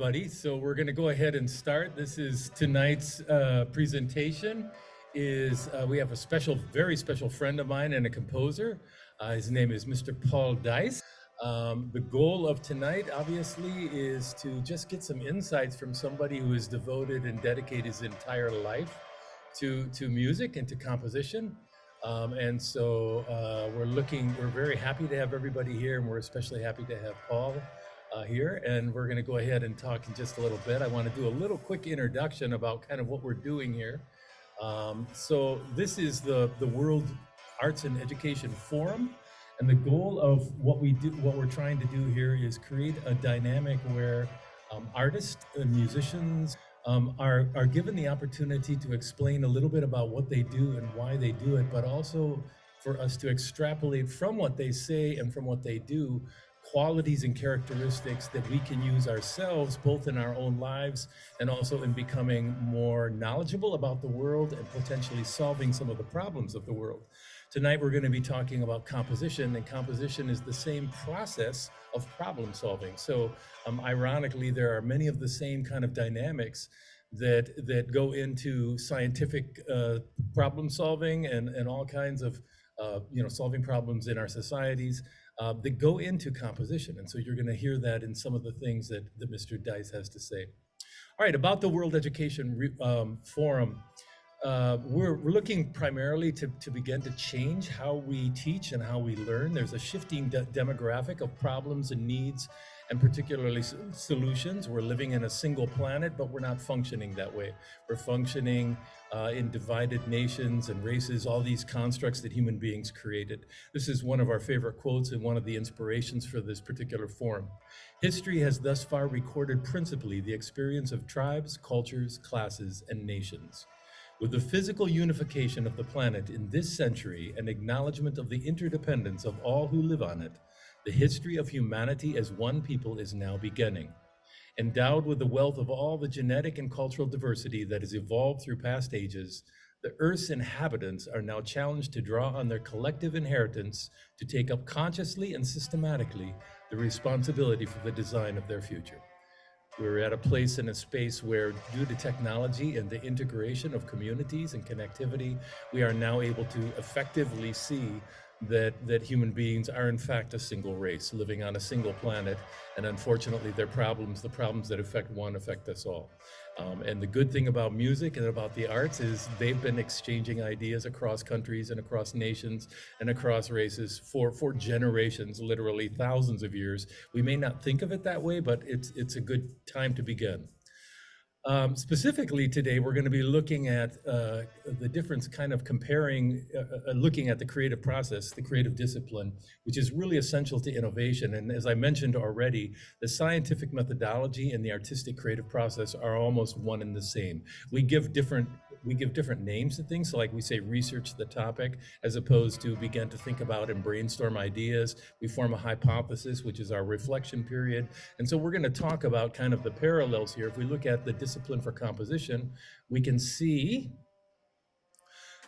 everybody. So we're going to go ahead and start. This is tonight's presentation. We have a very special friend of mine and a composer. His name is Mr. Paul Dice. The goal of tonight, obviously, is to just get some insights from somebody who has devoted and dedicated his entire life to music and to composition. We're very happy to have everybody here, and we're especially happy to have Paul here. And we're going to go ahead and talk in just a little bit. I want to do a little quick introduction about kind of what we're doing here. So this is the World Arts and Education Forum. And the goal of what we're trying to do here is create a dynamic where artists and musicians are given the opportunity to explain a little bit about what they do and why they do it, but also for us to extrapolate from what they say and from what they do, qualities and characteristics that we can use ourselves, both in our own lives and also in becoming more knowledgeable about the world and potentially solving some of the problems of the world. Tonight, we're going to be talking about composition, and composition is the same process of problem solving. So ironically, there are many of the same kind of dynamics that go into scientific problem solving and all kinds of solving problems in our societies that go into composition. And so you're going to hear that in some of the things that Mr. Dice has to say. All right, about the World Education Forum. We're looking primarily to begin to change how we teach and how we learn. There's a shifting demographic of problems and needs, and particularly solutions. We're living in a single planet, but we're not functioning that way. We're functioning in divided nations and races, all these constructs that human beings created. This is one of our favorite quotes and one of the inspirations for this particular forum. History has thus far recorded principally the experience of tribes, cultures, classes, and nations. With the physical unification of the planet in this century and acknowledgement of the interdependence of all who live on it, the history of humanity as one people is now beginning. Endowed with the wealth of all the genetic and cultural diversity that has evolved through past ages, the Earth's inhabitants are now challenged to draw on their collective inheritance to take up consciously and systematically the responsibility for the design of their future. We're at a place and a space where, due to technology and the integration of communities and connectivity, we are now able to effectively see that human beings are in fact a single race living on a single planet, and unfortunately the problems that affect one affect us all. And the good thing about music and about the arts is they've been exchanging ideas across countries and across nations and across races for generations, literally thousands of years. We may not think of it that way, but it's a good time to begin. Specifically today, we're going to be looking at the difference, kind of comparing, looking at the creative process, the creative discipline, which is really essential to innovation. And as I mentioned already, the scientific methodology and the artistic creative process are almost one and the same. We give different names to things. So like we say, research the topic, as opposed to begin to think about and brainstorm ideas. We form a hypothesis, which is our reflection period. And so we're going to talk about kind of the parallels here. If we look at the discipline for composition, we can see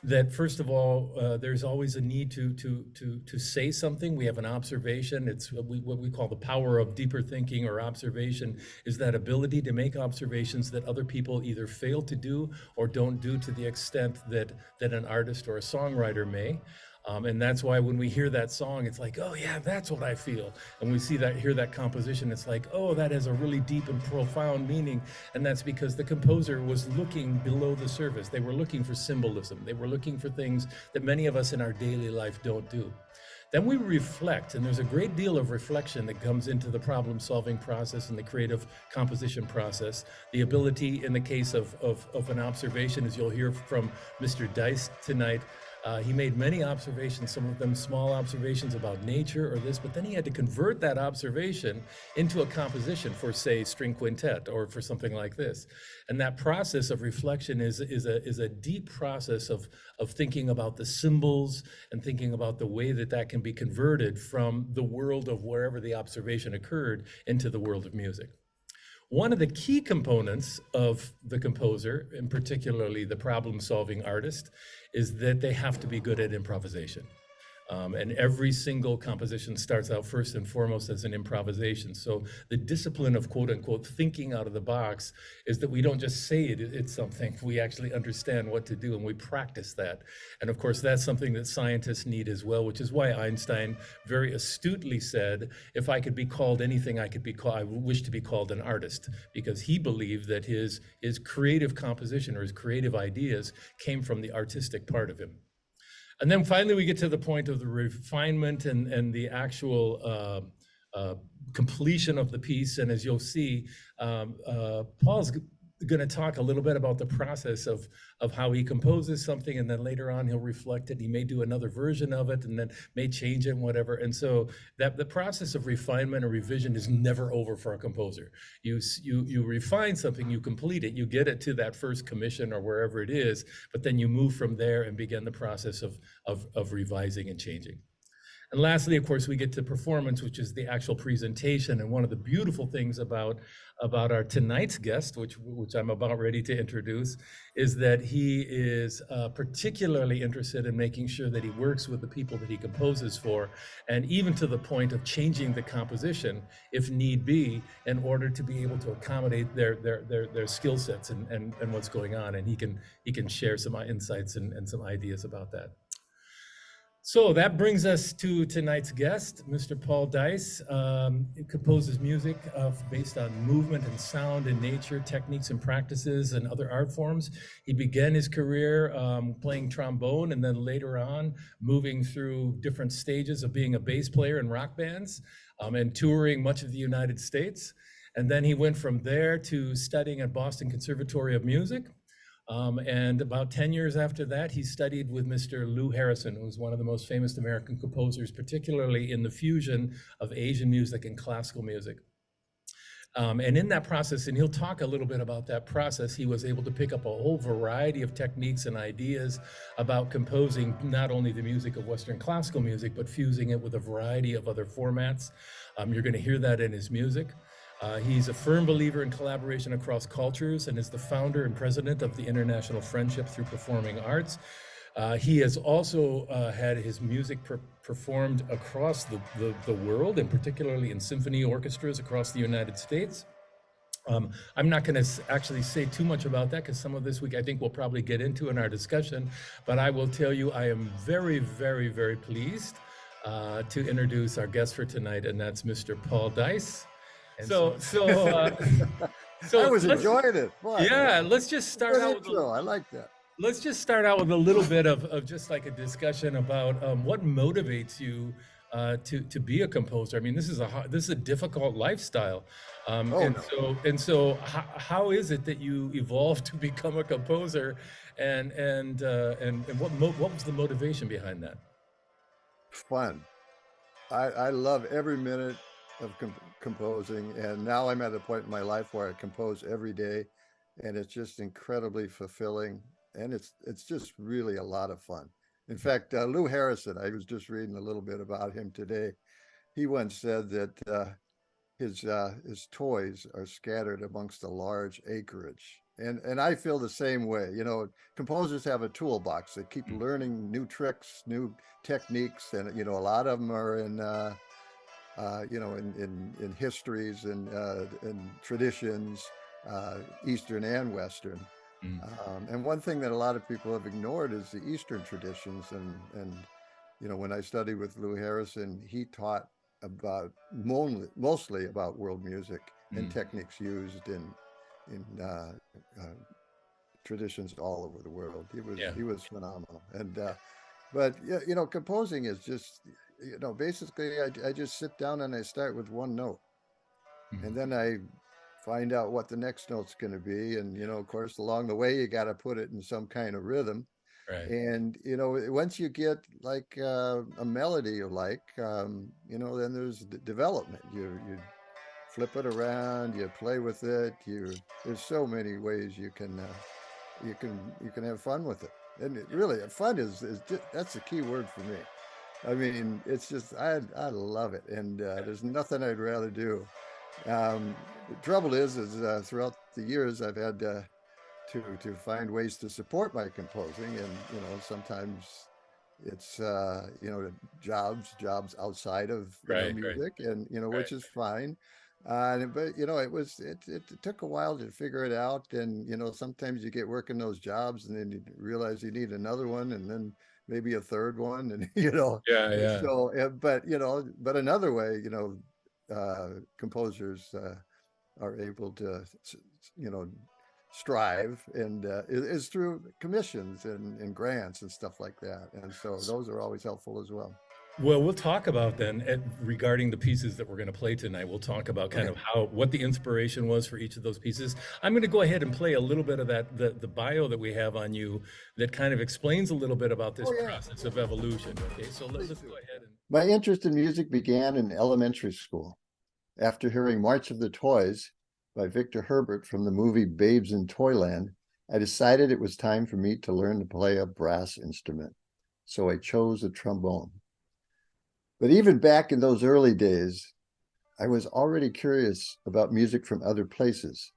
that first of all, there's always a need to say something. We have an observation. It's what we call the power of deeper thinking, or observation is that ability to make observations that other people either fail to do or don't do to the extent that an artist or a songwriter may. And that's why when we hear that song, it's like, oh yeah, that's what I feel. And we hear that composition, it's like, oh, that has a really deep and profound meaning. And that's because the composer was looking below the surface. They were looking for symbolism. They were looking for things that many of us in our daily life don't do. Then we reflect, and there's a great deal of reflection that comes into the problem-solving process and the creative composition process. The ability, in the case of an observation, as you'll hear from Mr. Dice tonight, he made many observations, some of them small observations about nature or this, but then he had to convert that observation into a composition for, say, string quintet or for something like this. And that process of reflection is a deep process of thinking about the symbols and thinking about the way that can be converted from the world of wherever the observation occurred into the world of music. One of the key components of the composer, and particularly the problem-solving artist, is that they have to be good at improvisation. And every single composition starts out first and foremost as an improvisation. So the discipline of quote unquote thinking out of the box is that we don't just say it's something, we actually understand what to do and we practice that. And of course, that's something that scientists need as well, which is why Einstein very astutely said, if I could be called anything, I wish to be called an artist, because he believed that his creative composition or his creative ideas came from the artistic part of him. And then finally, we get to the point of the refinement and the actual completion of the piece. And as you'll see, Paul's going to talk a little bit about the process of how he composes something, and then later on he'll reflect it. He may do another version of it, and then may change it and whatever. And so that the process of refinement or revision is never over for a composer. You refine something, you complete it, you get it to that first commission or wherever it is, but then you move from there and begin the process of revising and changing. And lastly, of course, we get to performance, which is the actual presentation. And one of the beautiful things about our tonight's guest, which I'm about ready to introduce, is that he is particularly interested in making sure that he works with the people that he composes for, and even to the point of changing the composition, if need be, in order to be able to accommodate their skill sets and what's going on. And he can share some insights and some ideas about that. So that brings us to tonight's guest, Mr. Paul Dice. He composes music based on movement and sound and nature, techniques and practices, and other art forms. He began his career playing trombone, and then later on moving through different stages of being a bass player in rock bands and touring much of the United States. And then he went from there to studying at Boston Conservatory of Music. And about 10 years after that, he studied with Mr. Lou Harrison, who's one of the most famous American composers, particularly in the fusion of Asian music and classical music. And in that process, and he'll talk a little bit about that process, he was able to pick up a whole variety of techniques and ideas about composing not only the music of Western classical music, but fusing it with a variety of other formats. You're going to hear that in his music. He's a firm believer in collaboration across cultures and is the founder and president of the International Friendship Through Performing Arts. He has also had his music performed across the world, and particularly in symphony orchestras across the United States. I'm not going to actually say too much about that, because some of this week I think we'll probably get into in our discussion, but I will tell you I am very, very, very pleased to introduce our guest for tonight, and that's Mr. Paul Dice. So I was enjoying it. Boy, yeah, let's just start out with I like that. Let's just start out with a little bit of just like a discussion about what motivates you to be a composer. I mean, this is a difficult lifestyle, and so how is it that you evolved to become a composer, and what was the motivation behind that? Fun. I love every minute of composing, and now I'm at a point in my life where I compose every day, and it's just incredibly fulfilling, and it's just really a lot of fun. In fact, Lou Harrison, I was just reading a little bit about him today. He once said that his toys are scattered amongst a large acreage, and I feel the same way. You know, composers have a toolbox. They keep learning new tricks, new techniques, and a lot of them are in in histories and traditions, Eastern and Western. And one thing that a lot of people have ignored is the Eastern traditions. And when I studied with Lou Harrison, he taught about mostly about world music and techniques used in traditions all over the world. He was phenomenal. And but composing is just, basically I just sit down and I start with one note, and then I find out what the next note's going to be. And, of course, along the way, you got to put it in some kind of rhythm. Right. And, once you get like a melody you like, then there's development. You flip it around, you play with it. There's so many ways you can have fun with it. And fun is that's the key word for me. I mean, it's just, I love it. And there's nothing I'd rather do. The trouble is throughout the years, I've had to find ways to support my composing. And, sometimes it's you know, jobs outside of, you know, Right, right, music, and you know, right. which is fine. But you know, it took a while to figure it out, and you know, sometimes you get working those jobs, and then you realize you need another one, and then maybe a third one, and you know, Yeah, yeah. so but you know, but another way, you know, composers are able to, you know, strive, and is through commissions and grants and stuff like that. And so those are always helpful as well. Well, we'll talk about then regarding the pieces that we're going to play tonight. We'll talk about kind Okay. of what the inspiration was for each of those pieces. I'm going to go ahead and play a little bit of that the bio that we have on you that kind of explains a little bit about this Oh yeah, process yeah. of evolution. Okay, so Please let's do. go Yeah. ahead and My interest in music began in elementary school after hearing March of the Toys by Victor Herbert from the movie Babes in Toyland. I decided it was time for me to learn to play a brass instrument. So I chose the trombone. But even back in those early days, I was already curious about music from other places.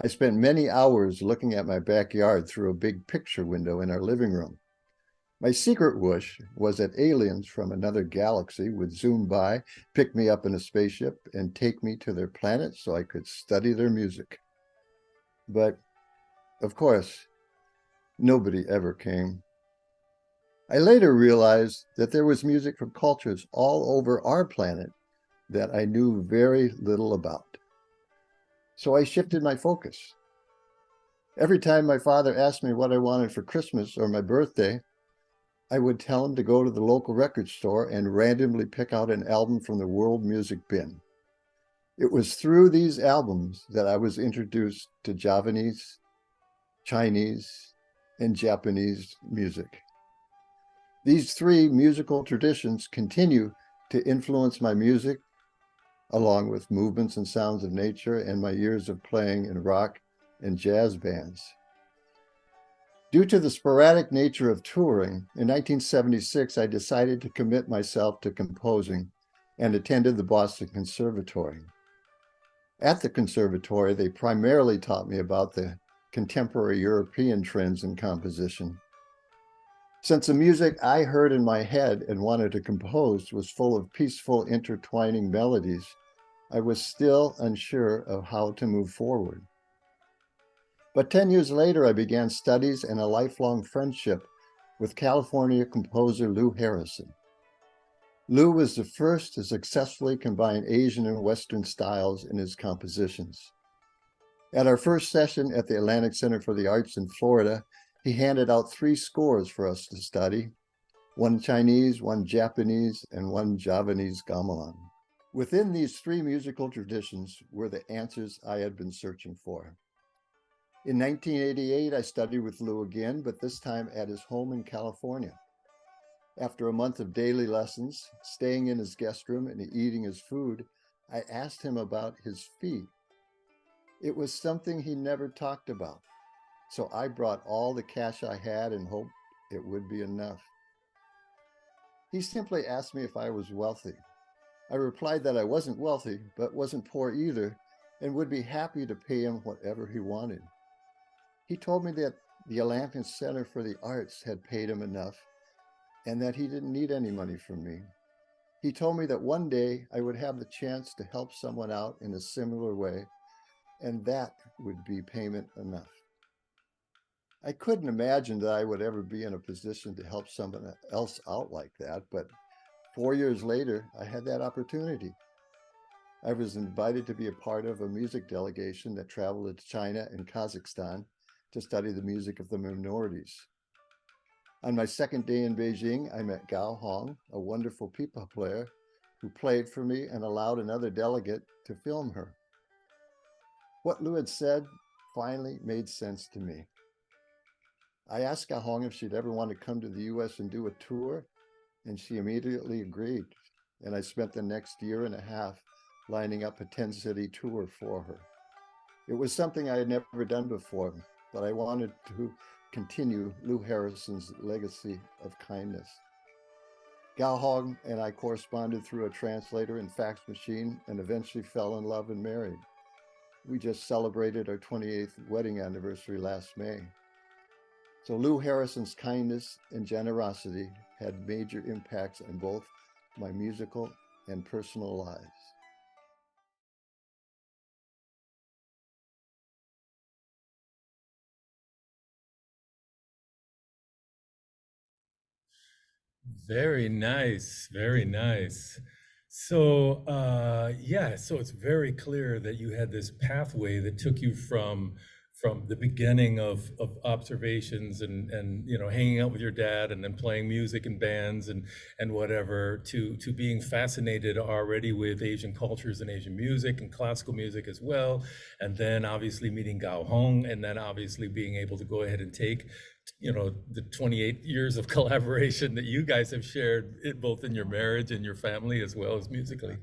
I spent many hours looking at my backyard through a big picture window in our living room. My secret wish was that aliens from another galaxy would zoom by, pick me up in a spaceship, and take me to their planet so I could study their music. But of course, nobody ever came. I later realized that there was music from cultures all over our planet that I knew very little about. So I shifted my focus. Every time my father asked me what I wanted for Christmas or my birthday, I would tell him to go to the local record store and randomly pick out an album from the world music bin. It was through these albums that I was introduced to Javanese, Chinese, and Japanese music. These three musical traditions continue to influence my music, along with movements and sounds of nature and my years of playing in rock and jazz bands. Due to the sporadic nature of touring, in 1976, I decided to commit myself to composing and attended the Boston Conservatory. At the conservatory, they primarily taught me about the contemporary European trends in composition. Since the music I heard in my head and wanted to compose was full of peaceful, intertwining melodies, I was still unsure of how to move forward. But 10 years later, I began studies and a lifelong friendship with California composer Lou Harrison. Lou was the first to successfully combine Asian and Western styles in his compositions. At our first session at the Atlantic Center for the Arts in Florida, he handed out 3 scores for us to study, one Chinese, one Japanese, and one Javanese gamelan. Within these 3 musical traditions were the answers I had been searching for. In 1988, I studied with Lou again, but this time at his home in California. After a month of daily lessons, staying in his guest room and eating his food, I asked him about his fee. It was something he never talked about, so I brought all the cash I had and hoped it would be enough. He simply asked me if I was wealthy. I replied that I wasn't wealthy, but wasn't poor either, and would be happy to pay him whatever he wanted. He told me that the Atlantic Center for the Arts had paid him enough and that he didn't need any money from me. He told me that one day I would have the chance to help someone out in a similar way, and that would be payment enough. I couldn't imagine that I would ever be in a position to help someone else out like that, but 4 years later, I had that opportunity. I was invited to be a part of a music delegation that traveled to China and Kazakhstan to study the music of the minorities. On my second day in Beijing, I met Gao Hong, a wonderful pipa player who played for me and allowed another delegate to film her. What Lou had said finally made sense to me. I asked Gao Hong if she'd ever want to come to the US and do a tour, and she immediately agreed. And I spent the next year and a half lining up a 10-city tour for her. It was something I had never done before, but I wanted to continue Lou Harrison's legacy of kindness. Gao Hong and I corresponded through a translator and fax machine and eventually fell in love and married. We just celebrated our 28th wedding anniversary last May. So Lou Harrison's kindness and generosity had major impacts on both my musical and personal lives. Very nice, very nice. So, yeah, so it's very clear that you had this pathway that took you from the beginning of observations and hanging out with your dad and then playing music in bands and whatever to being fascinated already with Asian cultures and Asian music and classical music as well, and then obviously meeting Gao Hong, and then obviously being able to go ahead and take the 28 years of collaboration that you guys have shared, both in your marriage and your family as well as musically.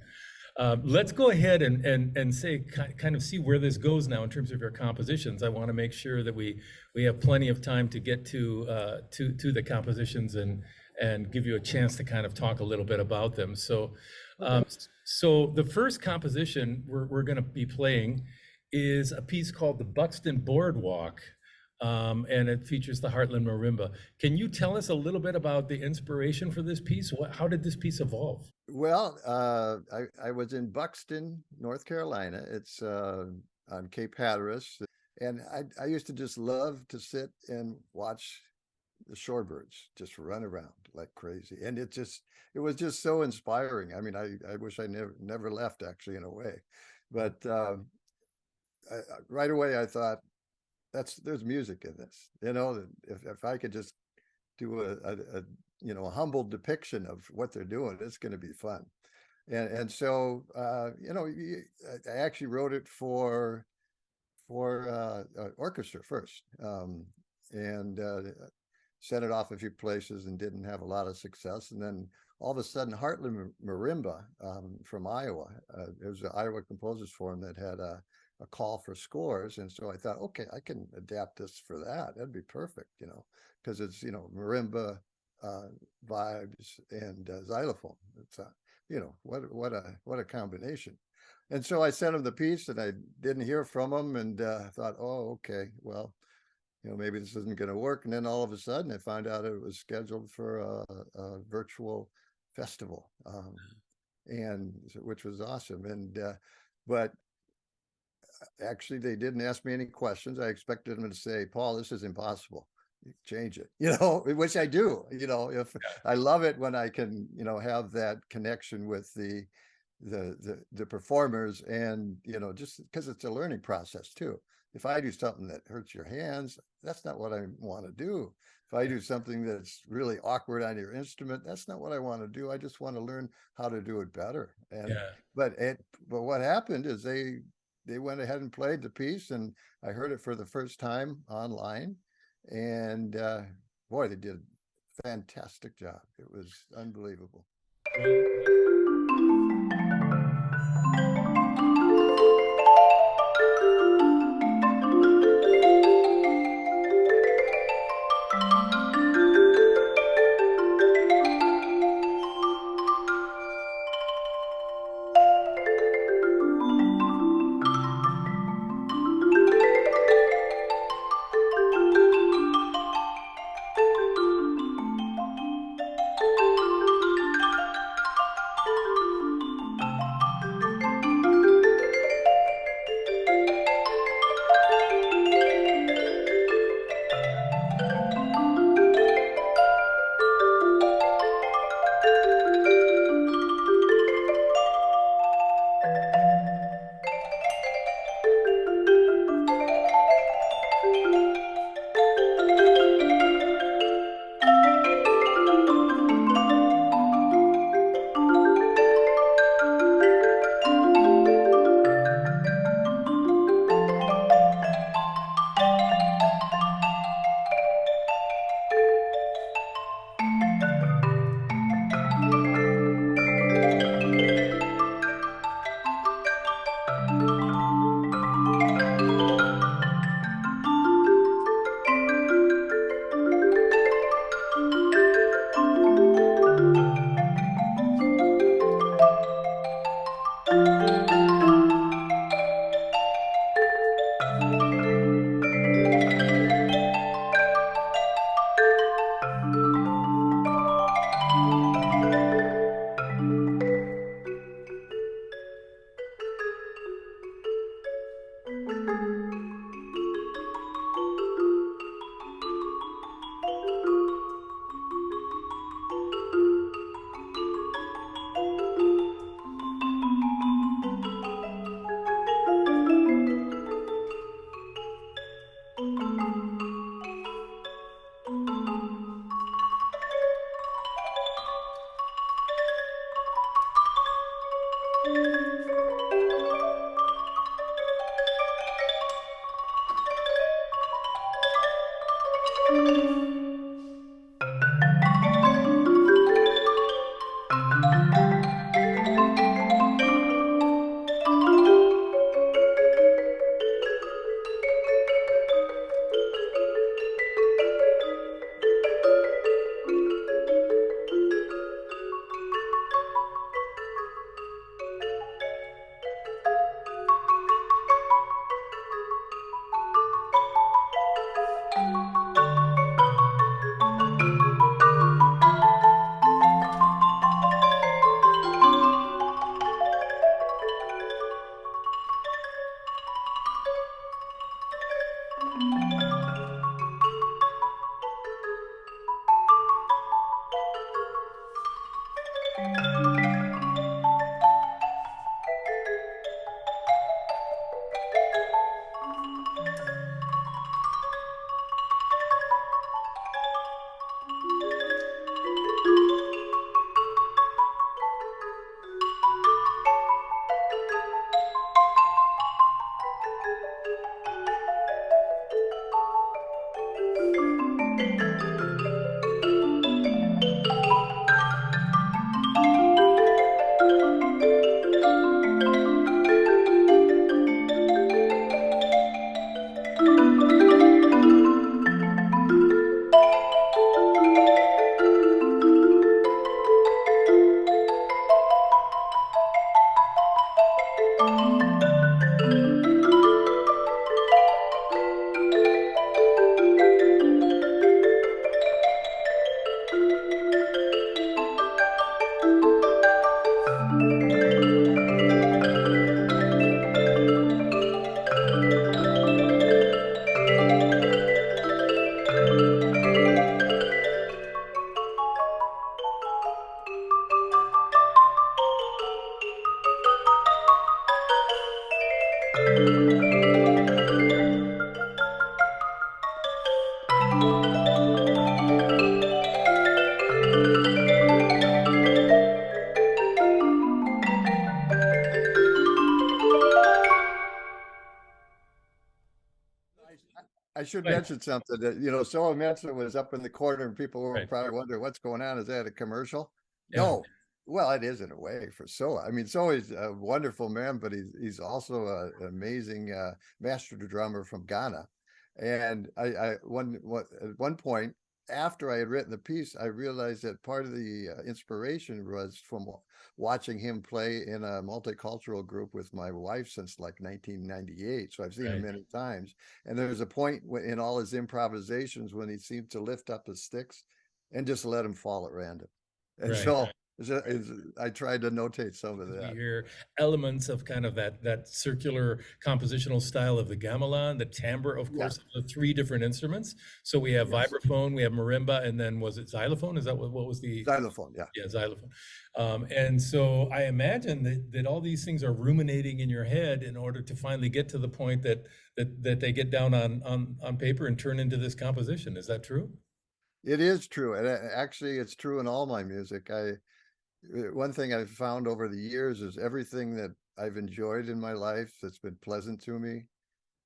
Let's go ahead and say kind of see where this goes now in terms of your compositions. I want to make sure that we have plenty of time to get to the compositions and give you a chance to kind of talk a little bit about them. So, so the first composition we're going to be playing is a piece called the Buxton Boardwalk. And it features the Heartland Marimba. Can you tell us a little bit about the inspiration for this piece? How did this piece evolve? Well, I was in Buxton, North Carolina. It's on Cape Hatteras. And I used to just love to sit and watch the shorebirds just run around like crazy. And it was just so inspiring. I mean, I wish I never left, actually, in a way. But right away, I thought, there's music in this, if I could just do a humble depiction of what they're doing, it's going to be fun. And so I actually wrote it for orchestra first, and sent it off a few places and didn't have a lot of success. And then all of a sudden, Heartland Marimba from Iowa, it was the Iowa Composers Forum that had a call for scores. And so I thought, okay, I can adapt this for that. That'd be perfect, because it's, marimba vibes and xylophone. It's what a combination. And so I sent him the piece and I didn't hear from him, and thought, oh, okay, well, maybe this isn't going to work. And then all of a sudden I found out it was scheduled for a virtual festival, and which was awesome. And but actually, they didn't ask me any questions. I expected them to say, Paul, this is impossible. Change it, which I do. If I love it when I can, have that connection with the performers, and just because it's a learning process too. If I do something that hurts your hands, that's not what I want to do. If I do something that's really awkward on your instrument, that's not what I want to do. I just want to learn how to do it better. And but what happened is they went ahead and played the piece, and I heard it for the first time online, and boy, they did a fantastic job. It was unbelievable. I should Right, mention something that, someone mentioned was up in the corner and people were right. probably wondering what's going on. Is that a commercial? Yeah, No. Well, it is in a way for Soa. I mean, Soa is a wonderful man, but he's also an amazing master drummer from Ghana. And at one point after I had written the piece, I realized that part of the inspiration was from watching him play in a multicultural group with my wife since like 1998. So I've seen him right, many times. And there's a point in all his improvisations when he seemed to lift up his sticks and just let him fall at random. And right. so I tried to notate some of We that. hear elements of kind of that circular compositional style of the gamelan, the timbre, of Yeah. course, of the three different instruments. So we have Yes. vibraphone, we have marimba, and then was it xylophone? Is that what was the Xylophone. Yeah. yeah, xylophone. And so I imagine that all these things are ruminating in your head in order to finally get to the point that they get down on paper and turn into this composition. Is that true? It is true. And actually, it's true in all my music. One thing I've found over the years is everything that I've enjoyed in my life that's been pleasant to me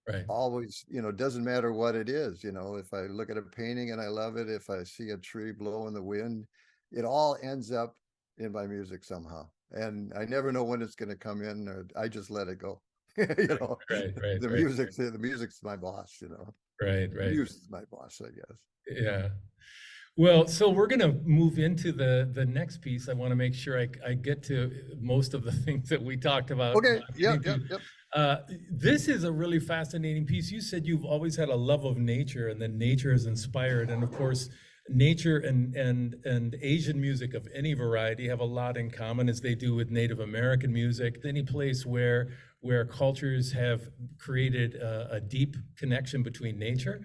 Right. always, doesn't matter what it is. If I look at a painting and I love it, if I see a tree blow in the wind, it all ends up in my music somehow. And I never know when it's going to come in, or I just let it go. Right, right, The right, music's my boss, right, The right. music's my boss, I guess. Yeah. Well, so we're going to move into the next piece. I want to make sure I get to most of the things that we talked about. Okay. Getting Yep. to- this is a really fascinating piece. You said you've always had a love of nature, and then nature has inspired. And of course, nature and Asian music of any variety have a lot in common, as they do with Native American music. Any place where cultures have created a deep connection between nature.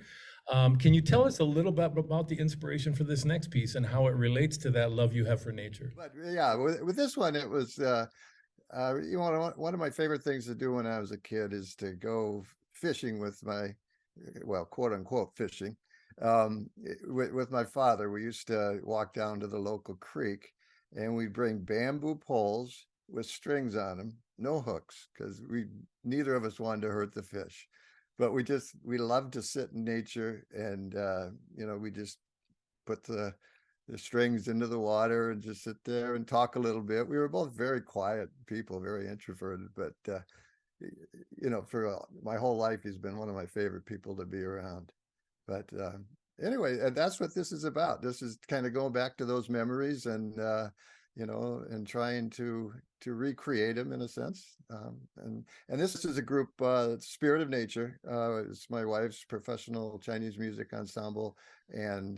Can you tell us a little bit about the inspiration for this next piece and how it relates to that love you have for nature? But yeah, with this one, it was, one of my favorite things to do when I was a kid is to go fishing with my, well, quote unquote fishing, with my father. We used to walk down to the local creek and we'd bring bamboo poles with strings on them, no hooks, because neither of us wanted to hurt the fish. But we love to sit in nature, and we just put the strings into the water and just sit there and talk a little bit. We were both very quiet people, very introverted, but for my whole life, he's been one of my favorite people to be around. But anyway, and that's what this is about. This is kind of going back to those memories, and and trying to recreate them in a sense. And this is a group, Spirit of Nature. It's my wife's professional Chinese music ensemble, and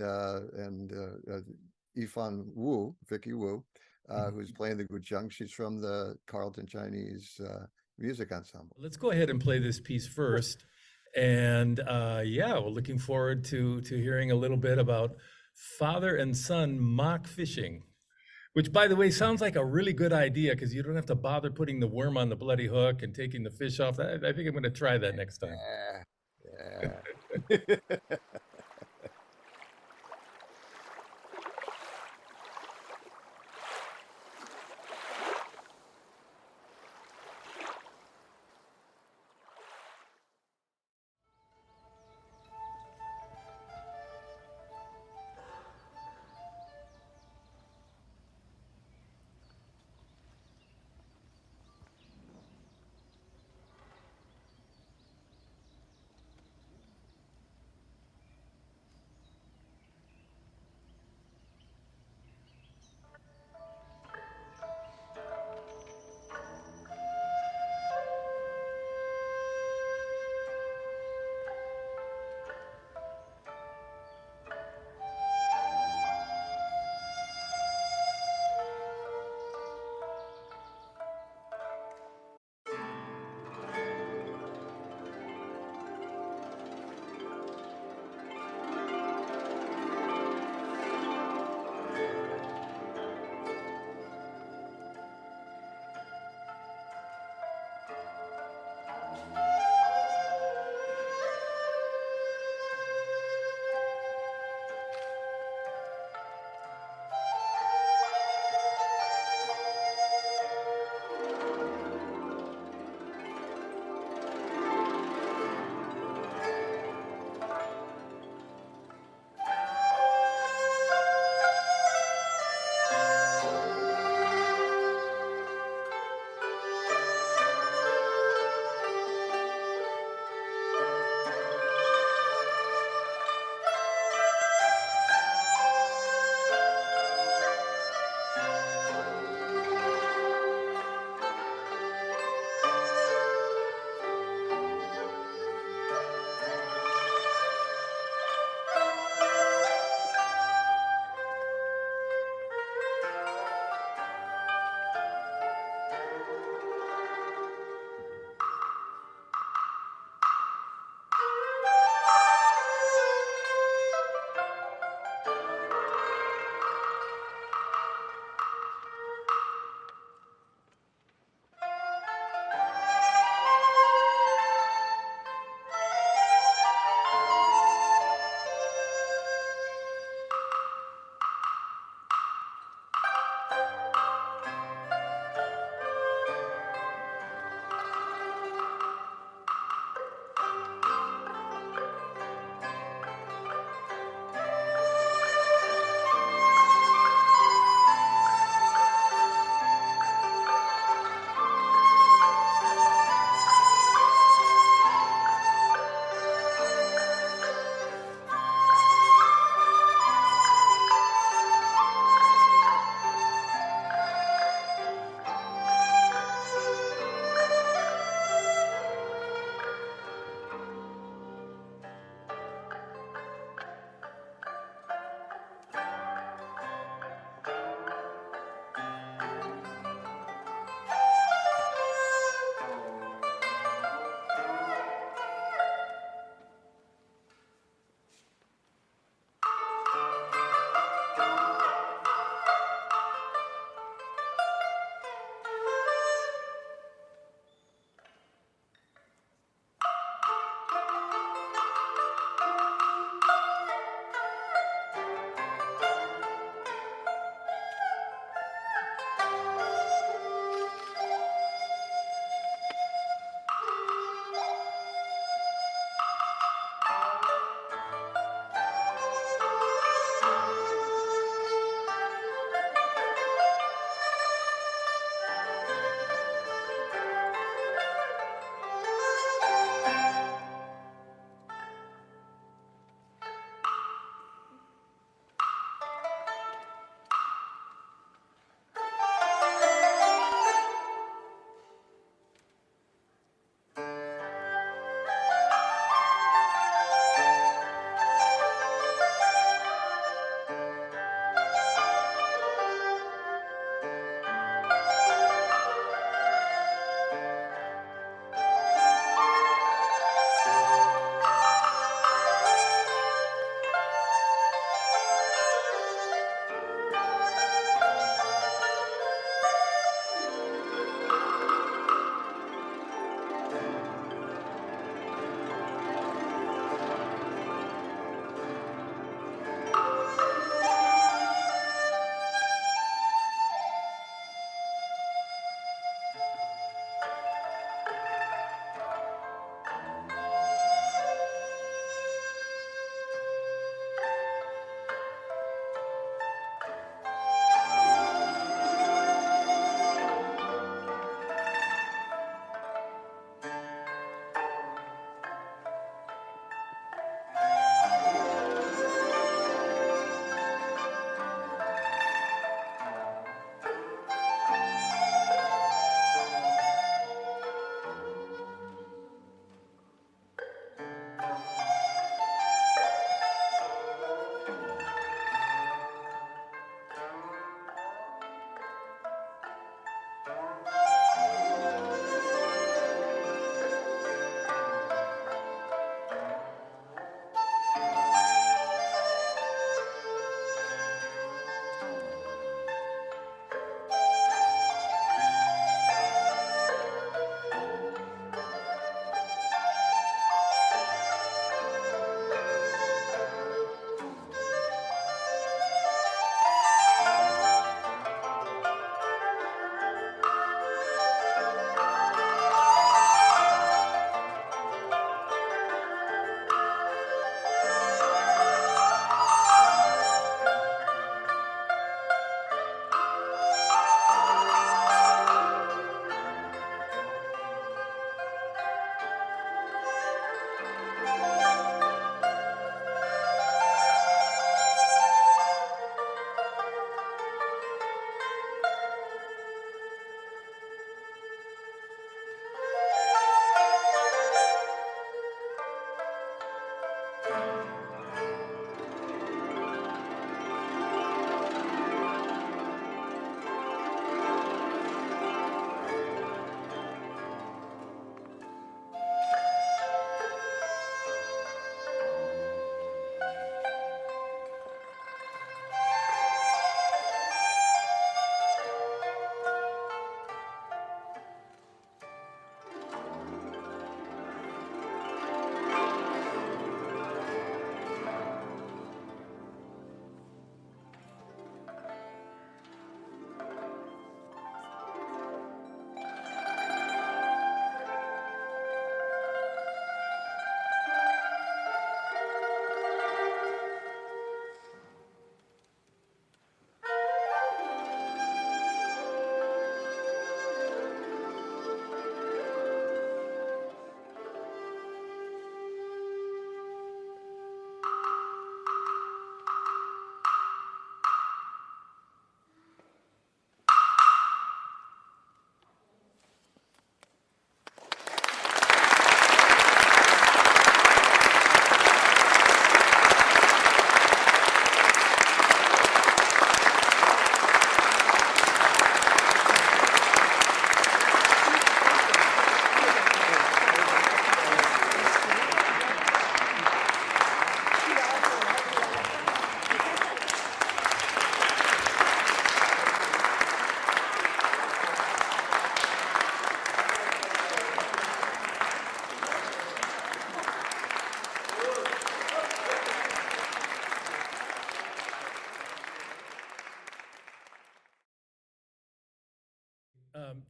Yifan Wu, Vicky Wu, who's playing the guzheng. She's from the Carleton Chinese music ensemble. Let's go ahead and play this piece first. And yeah, we're looking forward to hearing a little bit about father and son mock fishing, which, by the way, sounds like a really good idea because you don't have to bother putting the worm on the bloody hook and taking the fish off. I think I'm going to try that next time. Yeah.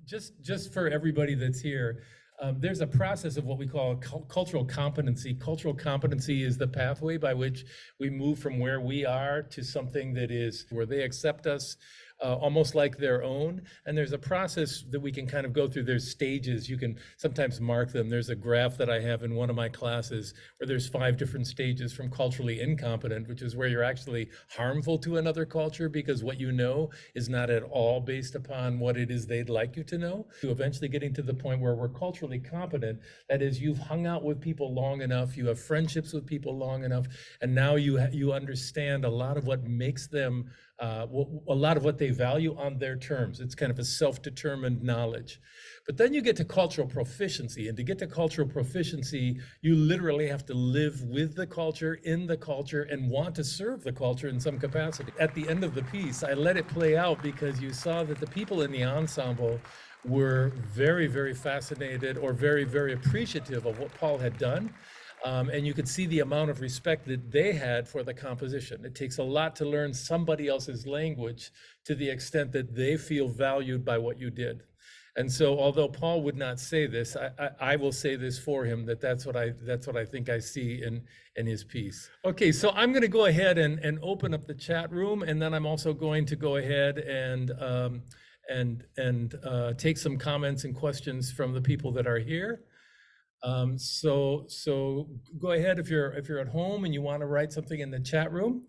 Just for everybody that's here, there's a process of what we call cultural competency. Cultural competency is the pathway by which we move from where we are to something that is where they accept us almost like their own. And there's a process that we can kind of go through. There's stages. You can sometimes mark them. There's a graph that I have in one of my classes where there's 5 different stages from culturally incompetent, which is where you're actually harmful to another culture because what you know is not at all based upon what it is they'd like you to know, to eventually getting to the point where we're culturally competent. That is, you've hung out with people long enough, you have friendships with people long enough, and now you understand a lot of what makes them a lot of what they value on their terms. It's kind of a self-determined knowledge. But then you get to cultural proficiency. And to get to cultural proficiency, you literally have to live with the culture, in the culture, and want to serve the culture in some capacity. At the end of the piece, I let it play out because you saw that the people in the ensemble were very, very fascinated or very, very appreciative of what Paul had done. And you could see the amount of respect that they had for the composition. It takes a lot to learn somebody else's language to the extent that they feel valued by what you did. And so, although Paul would not say this, I will say this for him, that's what I think I see in his piece. Okay, so I'm going to go ahead and open up the chat room, and then I'm also going to go ahead and take some comments and questions from the people that are here. So go ahead if you're at home and you want to write something in the chat room.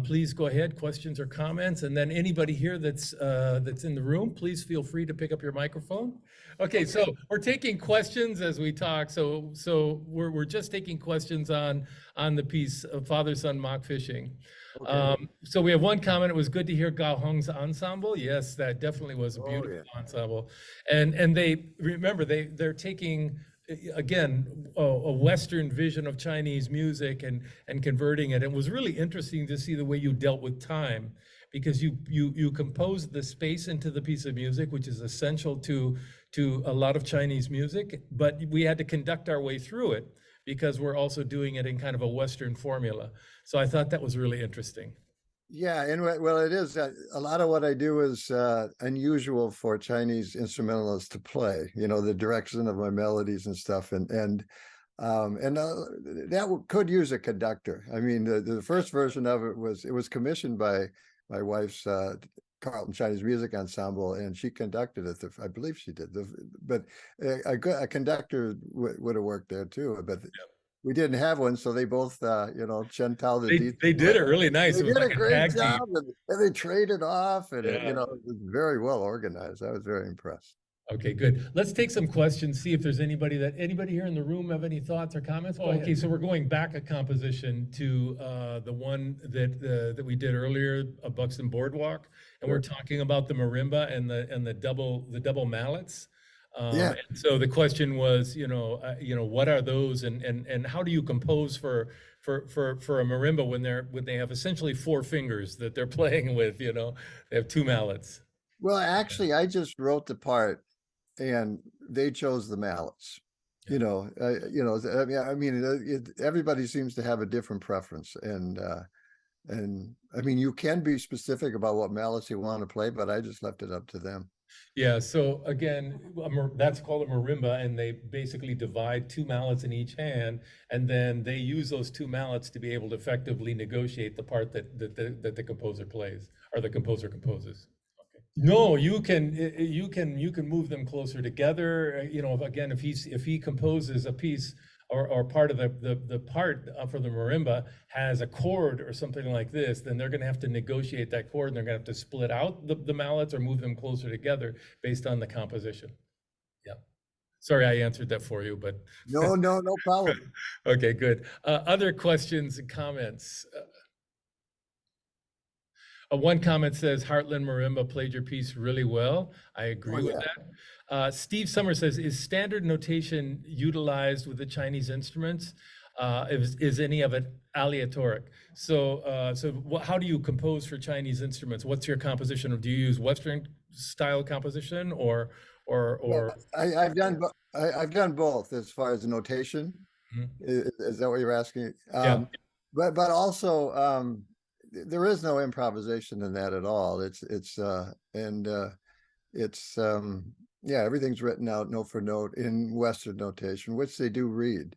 Please go ahead, questions or comments, and then anybody here that's in the room, please feel free to pick up your microphone. Okay, so we're taking questions as we talk. So we're just taking questions on the piece of Father Son Mock Fishing. Okay. So we have one comment. It was good to hear Gao Hong's ensemble. Yes, that definitely was a beautiful ensemble. And they remember they're taking, again, a Western vision of Chinese music and converting it. It was really interesting to see the way you dealt with time, because you composed the space into the piece of music, which is essential to a lot of Chinese music, but we had to conduct our way through it because we're also doing it in kind of a Western formula. So I thought that was really interesting. Yeah, and well, it is. A lot of what I do is unusual for Chinese instrumentalists to play. You know, the direction of my melodies and stuff, and that could use a conductor. I mean, the first version of it was commissioned by my wife's Carlton Chinese Music Ensemble, and she conducted it. I believe she did. But a conductor would have worked there too. But we didn't have one, so they both, Chen Tao, they did it really nice. They did a great job, and they traded off, and it was very well organized. I was very impressed. Okay, good. Let's take some questions, see if there's anybody here in the room have any thoughts or comments. Oh, okay, so we're going back a composition to the one that we did earlier, a Buxton Boardwalk, and we're talking about the marimba and the double mallets. And so the question was, what are those, and how do you compose for a marimba when they have essentially 4 fingers that they're playing with? They have 2 mallets. Well, actually, I just wrote the part, and they chose the mallets. Yeah. I mean, everybody seems to have a different preference, and I mean, you can be specific about what mallets you want to play, but I just left it up to them. Yeah, so again, that's called a marimba, and they basically divide 2 mallets in each hand, and then they use those 2 mallets to be able to effectively negotiate the part that the composer plays, or the composer composes. Okay. No, you can move them closer together. Again, if he composes a piece, or part of the part for the marimba has a chord or something like this, then they're going to have to negotiate that chord, and they're going to have to split out the mallets or move them closer together based on the composition. Yeah. Sorry, I answered that for you, but no problem. Okay, good. Other questions and comments? One comment says, Heartland Marimba played your piece really well. I agree with that. Steve Summers says, is standard notation utilized with the Chinese instruments? Is any of it aleatoric? So how do you compose for Chinese instruments? What's your composition? Do you use Western style composition or? Well, I've done both as far as the notation. Mm-hmm. Is that what you're asking? Yeah. But also, there is no improvisation in that at all. it's yeah, everything's written out note for note in Western notation, which they do read,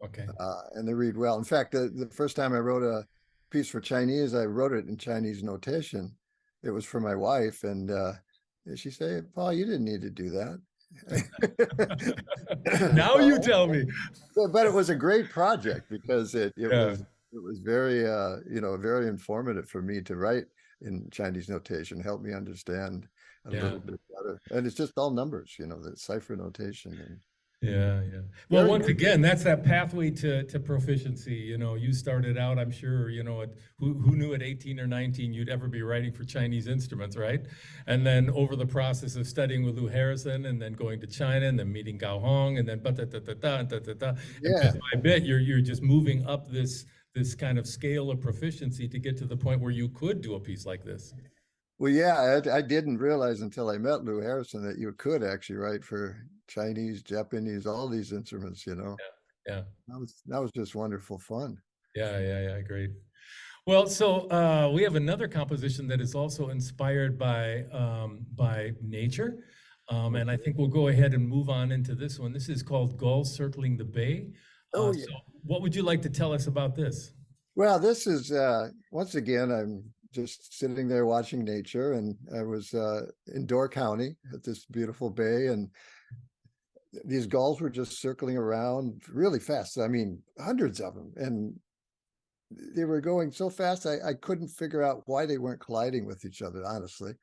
Okay. and they read well. In fact, the first time I wrote a piece for Chinese, I wrote it in Chinese notation. It was for my wife, and she said, "Paul, you didn't need to do that." Now you tell me. But it was a great project because Yeah. it was very very informative for me to write in Chinese notation, help me understand a Yeah. little bit better. And it's just all numbers, the cipher notation, and Yeah, yeah. Well, very once good. again, that's that pathway to proficiency. You started out, I'm sure, who knew at 18 or 19 you'd ever be writing for Chinese instruments, right? And then over the process of studying with Lou Harrison and then going to China and then meeting Gao Hong and then ba-da-da-da-da, and Yeah. bit by bit, you're just moving up this kind of scale of proficiency to get to the point where you could do a piece like this. Well, yeah, I didn't realize until I met Lou Harrison that you could actually write for Chinese, Japanese, all these instruments. Yeah. That was just wonderful fun. Yeah, great. Well, so we have another composition that is also inspired by nature, and I think we'll go ahead and move on into this one. This is called "Gulls Circling the Bay." Oh, So, yeah. what would you like to tell us about this? Well, this is once again, I'm just sitting there watching nature, and I was in Door County at this beautiful bay, and these gulls were just circling around really fast. I mean, hundreds of them, and they were going so fast, I couldn't figure out why they weren't colliding with each other, honestly.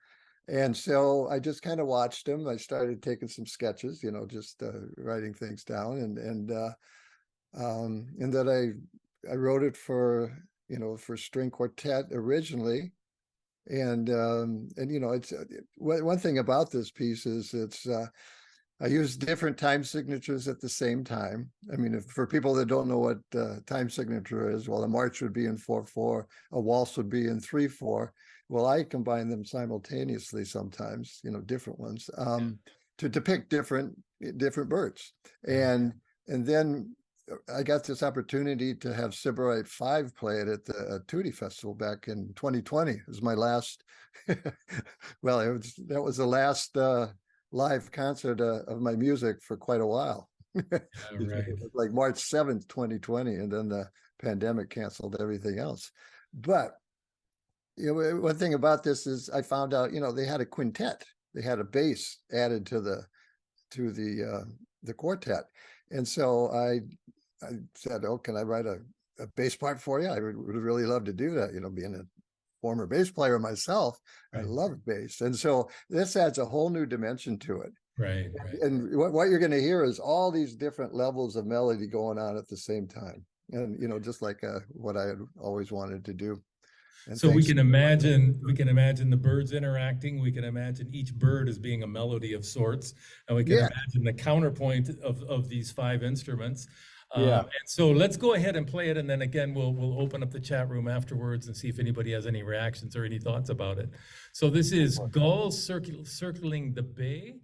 And so I just kind of watched them. I started taking some sketches, just writing things down, and then I wrote it for string quartet originally. And it's one thing about this piece is I use different time signatures at the same time. I mean, for people that don't know what time signature is, well, a march would be in 4/4, a waltz would be in 3/4. Well, I combine them simultaneously sometimes, different ones, to depict different birds. And then I got this opportunity to have Sybarite 5 play it at the Tootie Festival back in 2020. It was my last, well, that was the last live concert of my music for quite a while. Right. It was like March 7th, 2020, and then the pandemic canceled everything else. But one thing about this is I found out, they had a quintet. They had a bass added to the quartet. And so I said, "Oh, can I write a bass part for you?" I would really love to do that, being a former bass player myself. I Right. love bass. And so this adds a whole new dimension to it. Right. And what you're going to hear is all these different levels of melody going on at the same time. And, just like what I had always wanted to do. And So we thanks. can imagine the birds interacting. We can imagine each bird as being a melody of sorts, and we can Yeah. imagine the counterpoint of these 5 instruments. Yeah. And so let's go ahead and play it, and then again we'll open up the chat room afterwards and see if anybody has any reactions or any thoughts about it. So this is Gulls Circling the Bay.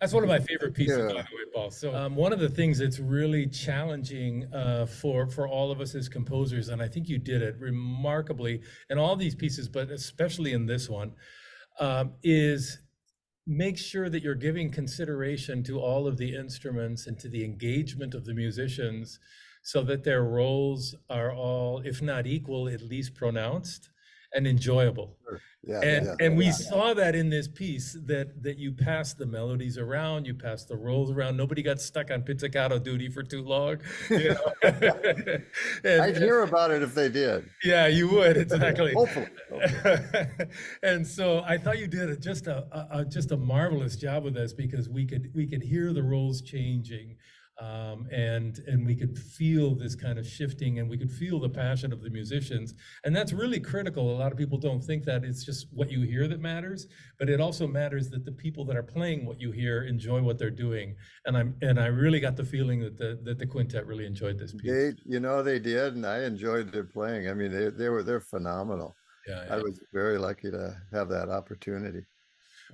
That's one of my favorite pieces, by Yeah. the way, Paul. So one of the things that's really challenging for all of us as composers, and I think you did it remarkably in all these pieces, but especially in this one, is make sure that you're giving consideration to all of the instruments and to the engagement of the musicians so that their roles are all, if not equal, at least pronounced and enjoyable. Sure. Yeah, And yeah. and we saw that in this piece that you passed the melodies around, you passed the roles around. Nobody got stuck on pizzicato duty for too long, you know. I'd hear about it if they did. Yeah, you would, exactly. Hopefully. And so I thought you did just a marvelous job with this because we could hear the roles changing, and we could feel this kind of shifting, and we could feel the passion of the musicians, and that's really critical. A lot of people don't think that it's just what you hear that matters, but it also matters that the people that are playing what you hear enjoy what they're doing. And I really got the feeling that the quintet really enjoyed this piece. They did, and I enjoyed their playing. I mean, they're phenomenal. Yeah, I yeah. was very lucky to have that opportunity.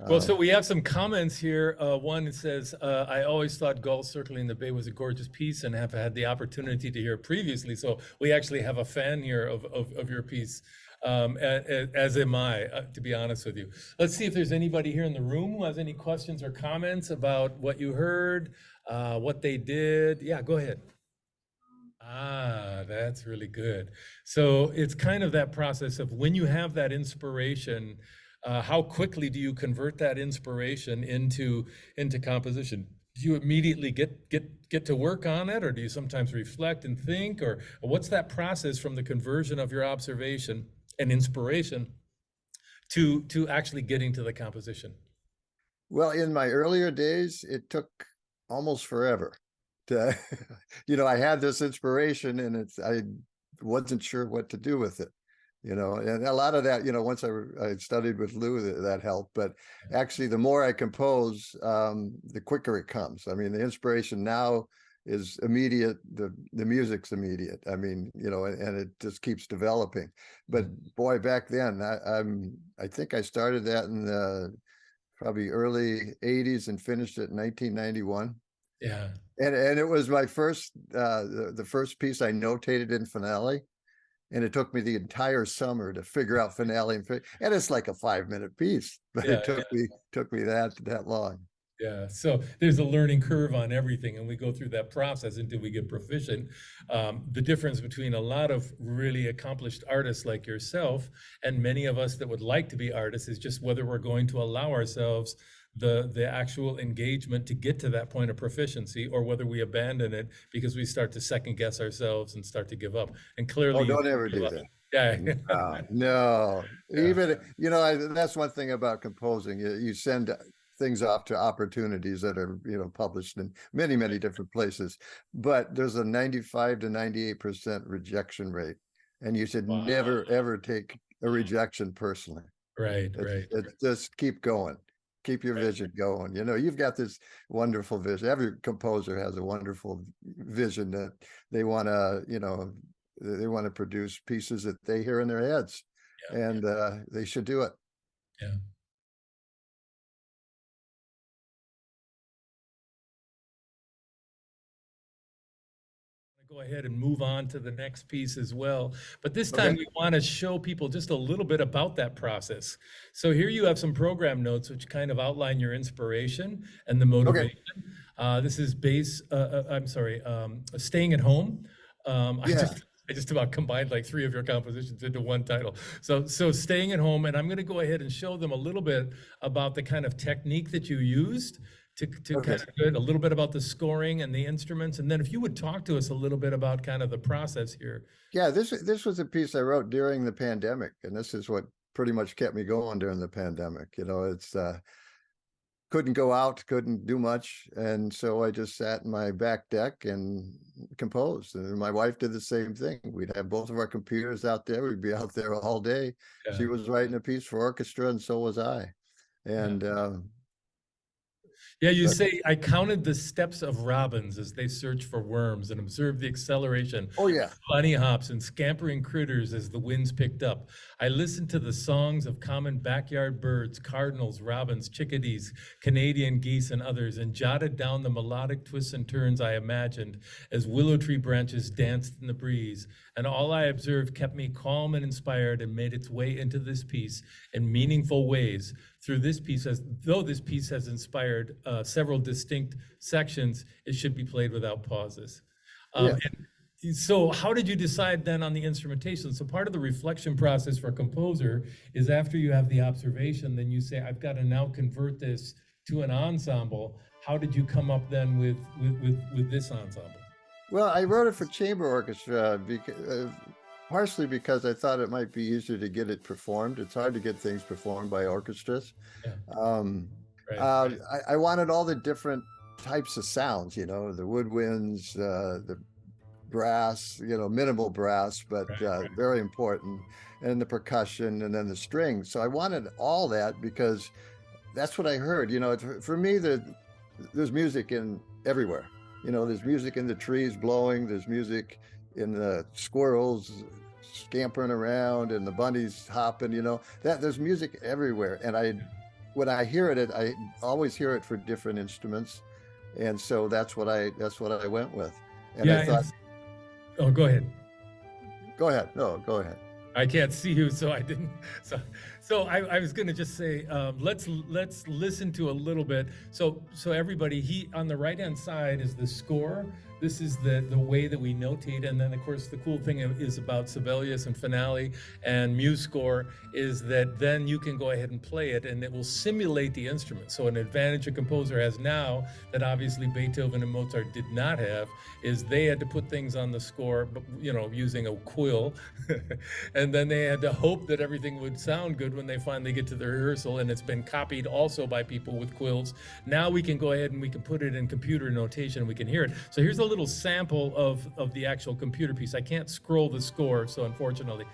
Well, so we have some comments here. One says, I always thought Gull Circling the Bay was a gorgeous piece and have had the opportunity to hear it previously. So we actually have a fan here of your piece, as am I, to be honest with you. Let's see if there's anybody here in the room who has any questions or comments about what you heard, what they did. Yeah, go ahead. Ah, that's really good. So it's kind of that process of when you have that inspiration, how quickly do you convert that inspiration into composition? Do you immediately get to work on it, or do you sometimes reflect and think, or what's that process from the conversion of your observation and inspiration to actually getting to the composition? Well, in my earlier days, it took almost forever to, I had this inspiration and I wasn't sure what to do with it, and a lot of that, once I studied with Lou, that helped. But actually, the more I compose, the quicker it comes. I mean, the inspiration now is immediate. The music's immediate. I mean, and it just keeps developing. But boy, back then, I think I started that in the probably early 80s and finished it in 1991. Yeah. And it was my first, the first piece I notated in Finale. And it took me the entire summer to figure out Finale. And it's like a 5-minute piece, but Yeah, it took me that long. yeah, so there's a learning curve on everything, and we go through that process until we get proficient. The difference between a lot of really accomplished artists like yourself and many of us that would like to be artists is just whether we're going to allow ourselves the actual engagement to get to that point of proficiency, or whether we abandon it because we start to second guess ourselves and start to give up. And clearly, Oh, don't ever do that. Yeah. No. Yeah. Even, that's one thing about composing. You send things off to opportunities that are, published in many, many different places, but there's a 95 to 98% rejection rate. And you should Wow. never, ever take a rejection personally. Right. Just keep going. Keep your vision going. You've got this wonderful vision. Every composer has a wonderful vision that they want to produce pieces that they hear in their heads, and they should do it. Yeah. Go ahead and move on to the next piece as well. But this time we want to show people just a little bit about that process. So here you have some program notes which kind of outline your inspiration and the motivation. This is Staying at Home. I just about combined like 3 of your compositions into one title. So Staying at Home, and I'm going to go ahead and show them a little bit about the kind of technique that you used to kind of do it, a little bit about the scoring and the instruments, and then if you would talk to us a little bit about kind of the process here. Yeah, this was a piece I wrote during the pandemic, and this is what pretty much kept me going during the pandemic. It's couldn't go out, couldn't do much, and so I just sat in my back deck and composed. And my wife did the same thing. We'd have both of our computers out there. We'd be out there all day. Yeah. She was writing a piece for orchestra, and so was I. And Yeah, you But say, I counted the steps of robins as they search for worms and observed the acceleration oh of yeah, bunny hops and scampering critters as the winds picked up. I listened to the songs of common backyard birds, cardinals, robins, chickadees, Canadian geese, and others, and jotted down the melodic twists and turns I imagined as willow tree branches danced in the breeze. And all I observed kept me calm and inspired and made its way into this piece in meaningful ways. Through this piece, as though this piece has inspired several distinct sections, it should be played without pauses. yeah. And so how did you decide then on the instrumentation? So part of the reflection process for a composer is after you have the observation, then you say, I've got to now convert this to an ensemble. How did you come up then with this ensemble? Well, I wrote it for chamber orchestra partially because I thought it might be easier to get it performed. It's hard to get things performed by orchestras. Yeah, Um, right, right, I wanted all the different types of sounds, the woodwinds, the brass, minimal brass, but right, right. very important, and the percussion, and then the strings. So I wanted all that because that's what I heard. For me, there's music in everywhere. There's music in the trees blowing. There's music in the squirrels scampering around and the bunnies hopping. That there's music everywhere. And when I hear it, I always hear it for different instruments, and so that's what I went with. And I Yeah, thought, oh, go ahead. go ahead. No, go ahead. I can't see you, so I didn't. So I was going to just say, let's listen to a little bit. So everybody, he on the right hand side is the score. This is the way that we notate, and then of course the cool thing is about Sibelius and Finale and MuseScore is that then you can go ahead and play it, and it will simulate the instrument. So an advantage a composer has now that obviously Beethoven and Mozart did not have is they had to put things on the score, but using a quill, and then they had to hope that everything would sound good when they finally get to the rehearsal. And it's been copied also by people with quills. Now we can go ahead and we can put it in computer notation. We can hear it. So here's a little sample of the actual computer piece. I can't scroll the score, so unfortunately.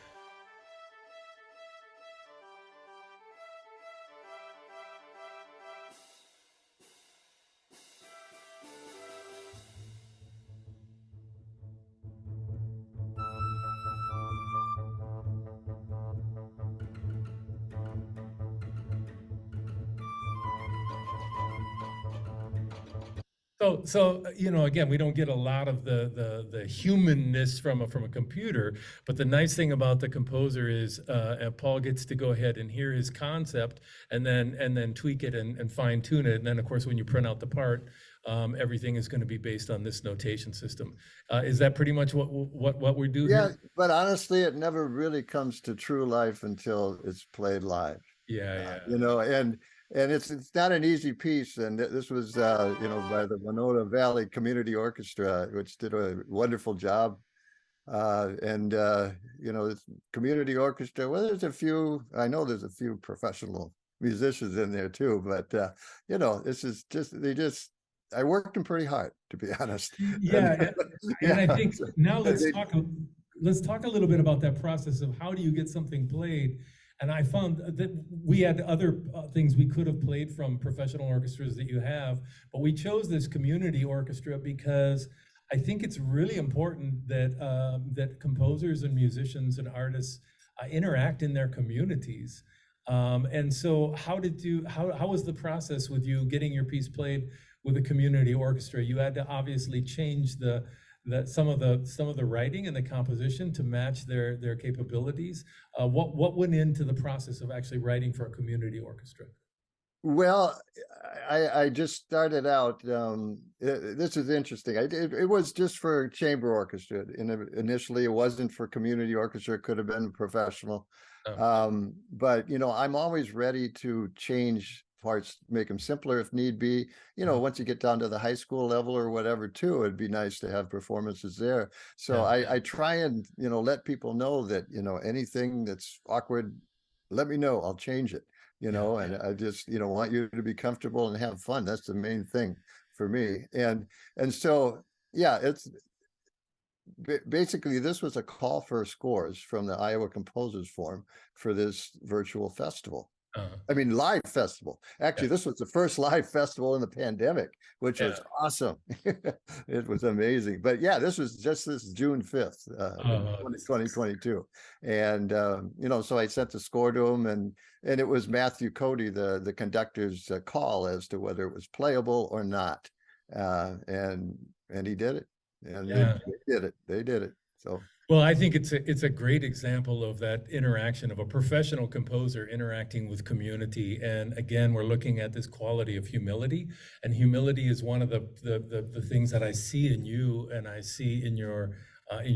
So again, we don't get a lot of the humanness from a computer, but the nice thing about the composer is Paul gets to go ahead and hear his concept and then tweak it and fine tune it. And then of course, when you print out the part, everything is going to be based on this notation system. Is that pretty much what we do Yeah, here? but honestly, it never really comes to true life until it's played live. Yeah, uh, yeah. you know, and and it's not an easy piece. And this was, by the Winona Valley Community Orchestra, which did a wonderful job. And this community orchestra. Well, I know there's a few professional musicians in there too, but this is just. I worked them pretty hard, to be honest. And Yeah, and I yeah, think now they, let's talk a little bit about that process of how do you get something played. And I found that we had other things we could have played from professional orchestras that you have, but we chose this community orchestra because I think it's really important that composers and musicians and artists interact in their communities. And so, how was the process with you getting your piece played with a community orchestra? You had to obviously change some of the writing and the composition to match their capabilities. What went into the process of actually writing for a community orchestra? well, I just started out. This is interesting. It was just for chamber orchestra. Initially, it wasn't for community orchestra. It could have been professional. Oh, But I'm always ready to change parts, make them simpler if need be. Once you get down to the high school level or whatever, too, it'd be nice to have performances there. So yeah, I try and let people know that anything that's awkward, let me know. I'll change it. yeah, And I just want you to be comfortable and have fun. That's the main thing for me. And so yeah, it's basically, this was a call for scores from the Iowa Composers Forum for this virtual festival. I mean, live festival. Actually, Yeah. this was the first live festival in the pandemic, which was Yeah. awesome. It was amazing. But yeah, this was just this June 5th, This is 2022. And, so I sent the score to him, and it was Matthew Cody, the conductor's call as to whether it was playable or not. And he did it. And yeah. they did it. They did it. So. Well, I think it's a great example of that interaction of a professional composer interacting with community. And again, we're looking at this quality of humility, and humility is one of the things that I see in you, and I see in your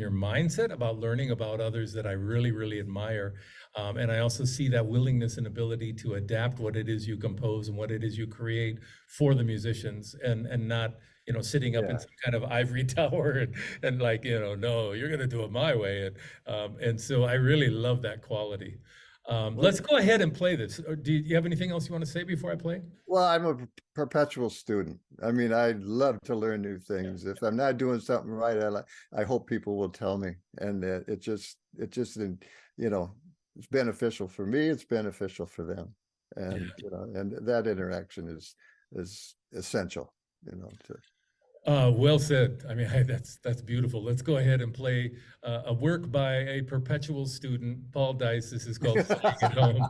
mindset about learning about others, that I really, really admire. And I also see that willingness and ability to adapt what it is you compose and what it is you create for the musicians, and not, sitting up in Yeah. some kind of ivory tower, and like, no, you're going to do it my way. And so I really love that quality. Let's go ahead and play this. Or do you have anything else you want to say before I play? Well, I'm a perpetual student. I mean, I love to learn new things. If I'm not doing something right, I hope people will tell me. And it's beneficial for me. It's beneficial for them, and and that interaction is essential. To. Well said. I mean, that's beautiful. Let's go ahead and play a work by a perpetual student, Paul Dice. This is called Playing at Home.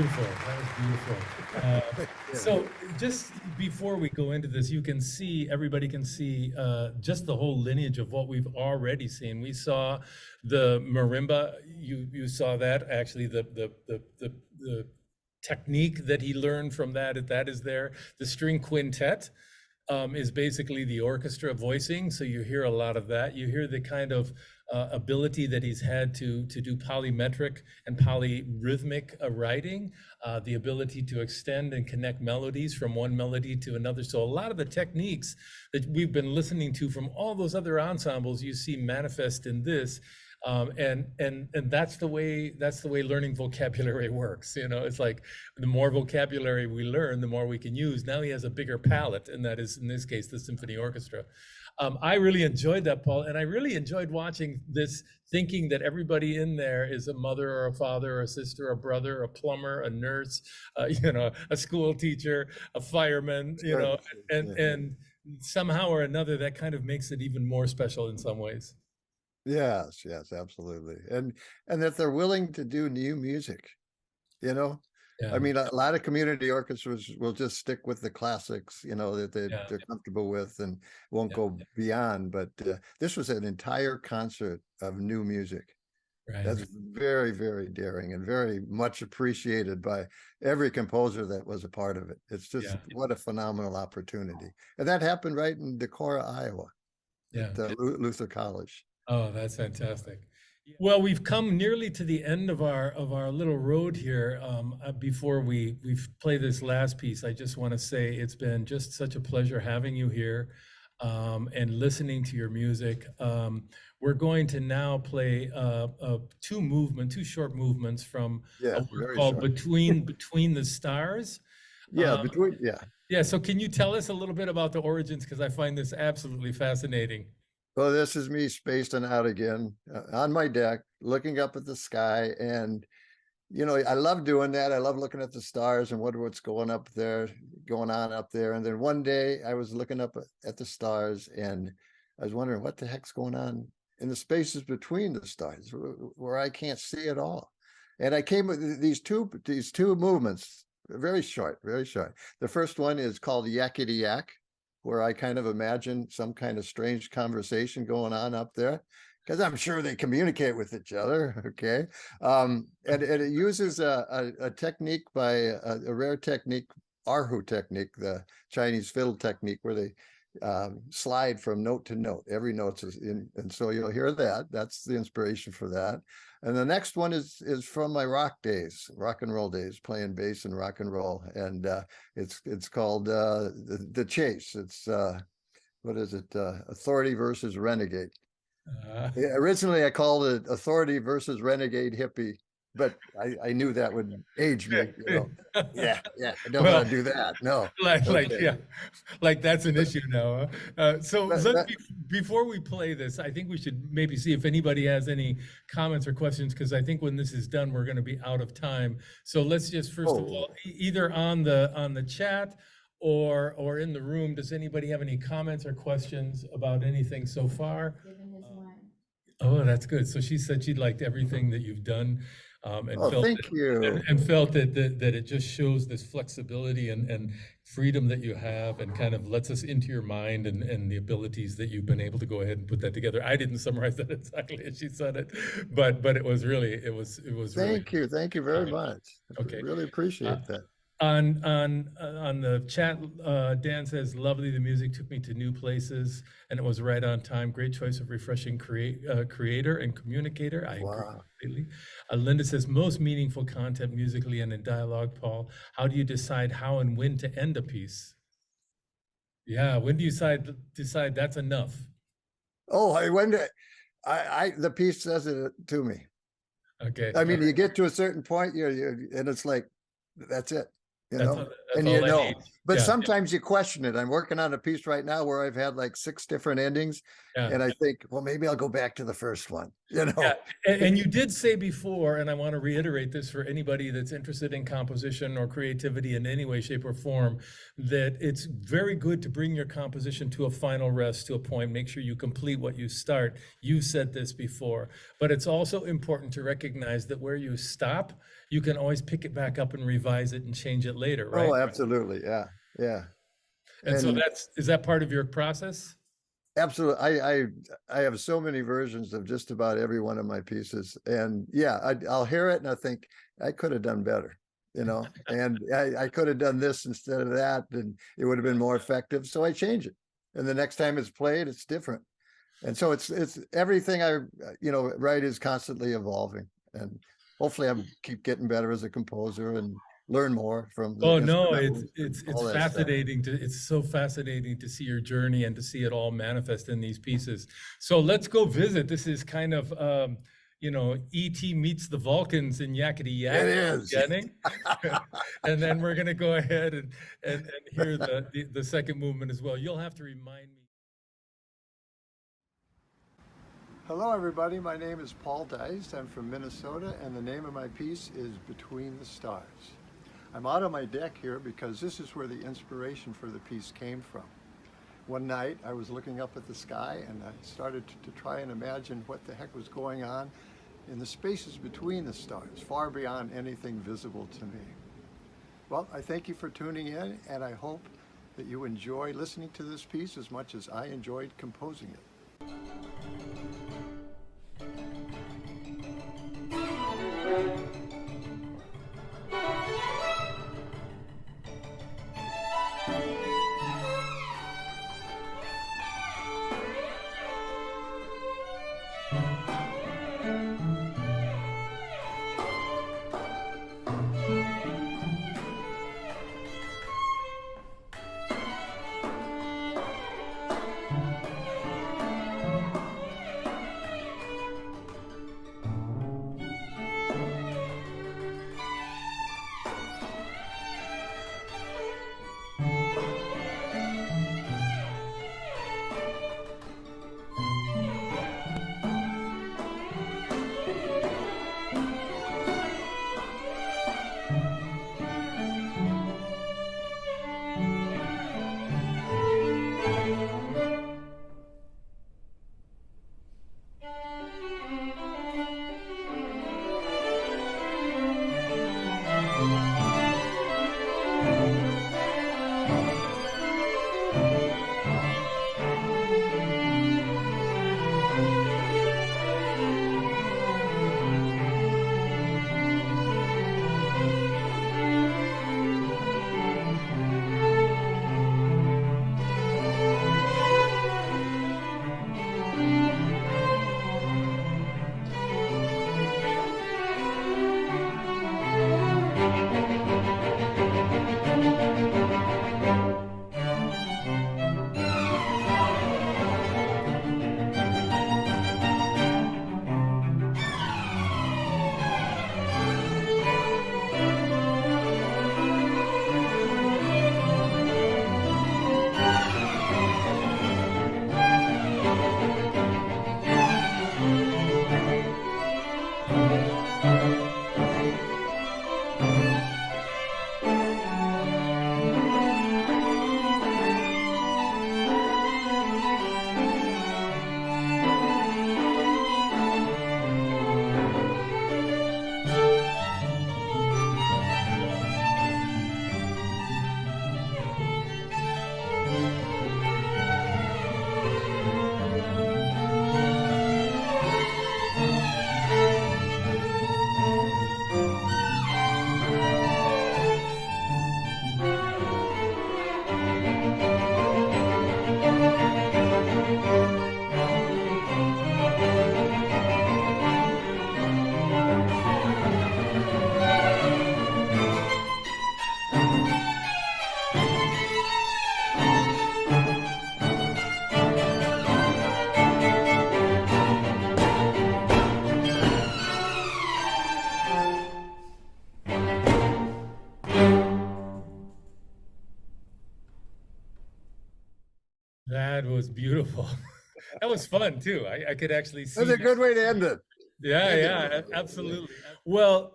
beautiful. That was beautiful. Yeah. So just before we go into this, you can see, everybody can see just the whole lineage of what we've already seen. We saw the marimba. You saw that actually, the technique that he learned from that is there. The string quintet is basically the orchestra voicing. So you hear a lot of that. You hear the kind of ability that he's had to do polymetric and polyrhythmic writing, the ability to extend and connect melodies from one melody to another. So a lot of the techniques that we've been listening to from all those other ensembles, you see manifest in this. And that's the way learning vocabulary works. You know, it's like the more vocabulary we learn, the more we can use. Now he has a bigger palette, and that is in this case the symphony orchestra. I really enjoyed that, Paul, and I really enjoyed watching this, thinking that everybody in there is a mother or a father or a sister, a brother, a plumber, a nurse, you know, a school teacher, a fireman, you know, and somehow or another that kind of makes it even more special in some ways. Yes, yes, absolutely. And that they're willing to do new music, you know? I Yeah, mean, a lot of community orchestras will just stick with the classics, you know, that yeah, they're comfortable with and won't yeah, go beyond. But this was an entire concert of new music. right. That's very, very daring and very much appreciated by every composer that was a part of it. It's just Yeah, what a phenomenal opportunity. And that happened right in Decorah, Iowa, yeah. at Luther College. Oh, that's fantastic. Well, we've come nearly to the end of our little road here. Before we play this last piece, I just want to say it's been just such a pleasure having you here and listening to your music. We're going to now play two short movements from Yeah, a work very called short. Between the Stars. Yeah, Um, yeah. yeah, so can you tell us a little bit about the origins? Because I find this absolutely fascinating. Well, this is me spacing out again on my deck, looking up at the sky. And, you know, I love doing that. I love looking at the stars and wonder what's going on up there. And then one day I was looking up at the stars and I was wondering what the heck's going on in the spaces between the stars where I can't see at all. And I came with these two movements, very short, very short. The first one is called Yakety Yak, where I kind of imagine some kind of strange conversation going on up there, because I'm sure they communicate with each other. Okay. And it uses a technique by a rare technique, Erhu technique, the Chinese fiddle technique, where they slide from note to note. Every note is in, and so you'll hear that. That's the inspiration for that. And the next one is from my rock and roll days, playing bass and rock and roll, and it's called the Chase. It's what is it? Authority versus Renegade. Uh, Yeah, originally I called it Authority versus Renegade Hippie, but I knew that would age me. You know, yeah, I don't well, want to do that. No, like okay. yeah, like that's an issue now. So But, before we play this, I think we should maybe see if anybody has any comments or questions, because I think when this is done, we're going to be out of time. So let's just first of all, either on the chat or in the room, does anybody have any comments or questions about anything so far? Oh, that's good. So she said she liked everything that you've done, and oh, felt thank that, you. and felt that it just shows this flexibility and freedom that you have, and kind of lets us into your mind and the abilities that you've been able to go ahead and put that together. I didn't summarize that exactly as she said it, but it was really Thank you. Thank you very really much. okay. Really appreciate that. On the chat, Dan says, lovely, the music took me to new places and it was right on time. Great choice of refreshing creator and communicator. I agree completely. Linda says, most meaningful content musically and in dialogue. Paul, how do you decide how and when to end a piece? Yeah, when do you decide that's enough? Oh, the piece says it to me. Okay. I mean, you get to a certain point, and it's like, that's it. You know, That's And you all I know, need. but Yeah, sometimes you question it. I'm working on a piece right now where I've had like 6 different endings, yeah. and I think, well, maybe I'll go back to the first one, you Yeah, know? and you did say before, and I want to reiterate this for anybody that's interested in composition or creativity in any way, shape, or form, that it's very good to bring your composition to a final rest, to a point. Make sure you complete what you start. You said this before, but it's also important to recognize that where you stop, you can always pick it back up and revise it and change it later, Oh, right? absolutely. Yeah. Yeah. And so And is that part of your process? absolutely. I have so many versions of just about every one of my pieces. And yeah, I'll hear it and I think I could have done better, you know, and I could have done this instead of that, and it would have been more effective. So I change it. And the next time it's played, it's different. And so it's everything write is constantly evolving. And hopefully I keep getting better as a composer and learn more from the Oh no, instrumentals and it's all that stuff. fascinating it's so fascinating to see your journey and to see it all manifest in these pieces. So let's go visit. This is kind of E.T. meets the Vulcans in Yakety Yak It at the is. beginning. And then we're gonna go ahead and hear the second movement as well. You'll have to remind me. Hello, everybody. My name is Paul Deist. I'm from Minnesota, and the name of my piece is Between the Stars. I'm out on my deck here because this is where the inspiration for the piece came from. One night, I was looking up at the sky, and I started to try and imagine what the heck was going on in the spaces between the stars, far beyond anything visible to me. Well, I thank you for tuning in, and I hope that you enjoy listening to this piece as much as I enjoyed composing it. That was beautiful. That was fun too. I could actually That's see a that. good way to end it. Yeah, End it. yeah, absolutely. Well,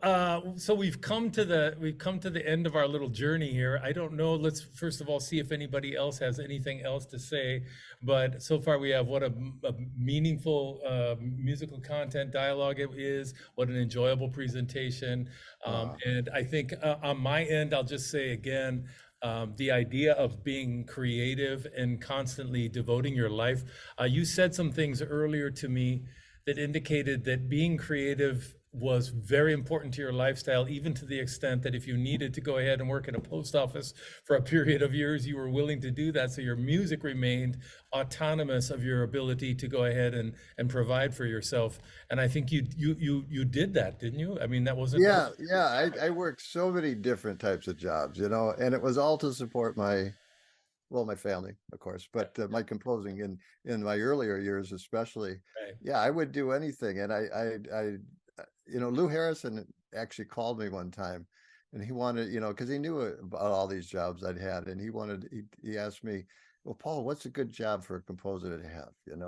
so we've come to the end of our little journey here. I don't know. Let's first of all see if anybody else has anything else to say. But so far we have what a meaningful musical content dialogue it is. What an enjoyable presentation. And I think on my end, I'll just say again. The idea of being creative and constantly devoting your life. You said some things earlier to me that indicated that being creative was very important to your lifestyle, even to the extent that if you needed to go ahead and work in a post office for a period of years, you were willing to do that. So your music remained autonomous of your ability to go ahead and provide for yourself. And I think you did that, didn't you? I mean, that wasn't. Yeah, yeah. I worked so many different types of jobs, and it was all to support my family, of course, but my composing in my earlier years, especially. Right. Yeah, I would do anything. And Lou Harrison actually called me one time, and he wanted, because he knew about all these jobs I'd had, and he asked me, well, Paul, what's a good job for a composer to have? And